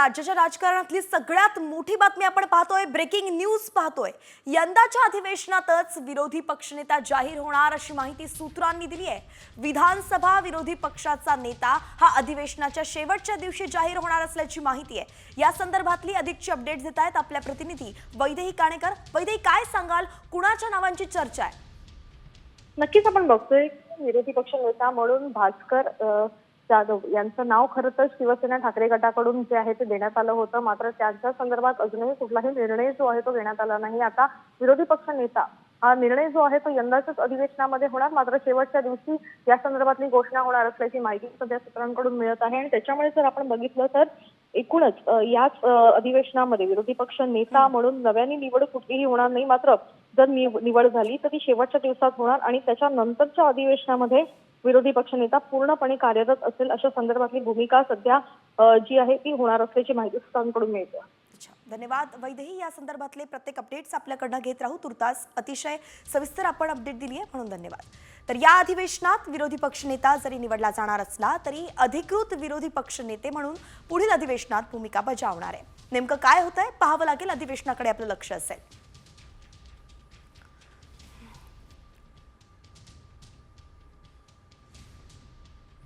राज्याच्या राजकारणातली सगळ्यात मोठी बातमी आपण पाहतोय, ब्रेकिंग न्यूज पाहतोय। यंदाच्या अधिवेशनातच विरोधी पक्षनेता जाहीर होणार अशी माहिती सूत्रांनी दिली आहे। विधानसभा विरोधी पक्षाचा नेता हा अधिवेशनाच्या शेवटच्या दिवशी जाहीर होणार असल्याची माहिती आहे। या संदर्भातली अधिकची अपडेट्स देत आहेत आपल्या प्रतिनिधी वैदेही काणेकर। वैदेही, काय सांगाल, कुणाच्या नावांची चर्चा आहे? नक्कीच आपण बघतोय विरोधी पक्ष नेता म्हणून भास्कर जाधव यांचं नाव खरं तर शिवसेना ठाकरे गटाकडून जे आहे ते देण्यात आलं होतं, मात्र त्यांच्या संदर्भात अजूनही कुठलाही निर्णय जो आहे तो घेण्यात आला नाही। आता विरोधी पक्ष नेता हा निर्णय जो आहे तो यंदाच्याच अधिवेशनामध्ये होणार, मात्र शेवटच्या दिवशी या संदर्भातली घोषणा होणार असल्याची माहिती सध्या सूत्रांकडून मिळत आहे। आणि त्याच्यामुळे जर आपण बघितलं तर एकूणच याच अधिवेशनामध्ये विरोधी पक्ष नेता म्हणून नव्याने निवड कुठलीही होणार नाही, मात्र जर निवड झाली तर ती शेवटच्या दिवसात होणार आणि त्याच्यानंतरच्या अधिवेशनामध्ये विरोधी पक्षनेता पूर्णपणे कार्यरत असेल अशा संदर्भातली भूमिका सध्या जी आहे ती होणार असल्याची माहिती सूत्रांकडून मिळते। धन्यवाद वैदेही, या संदर्भातले प्रत्येक अपडेट्स आपल्याकडनं घेत राहू। तुर्तास अतिशय सविस्तर आपण अपडेट दिली आहे म्हणून धन्यवाद। तर या अधिवेशनात विरोधी पक्षनेता जरी निवडला जाणार असला तरी अधिकृत विरोधी पक्षनेते म्हणून पुढील अधिवेशनात भूमिका बजावणार आहे। नेमकं काय होतंय पाहावं लागेल, अधिवेशनाकडे आपलं लक्ष असेल।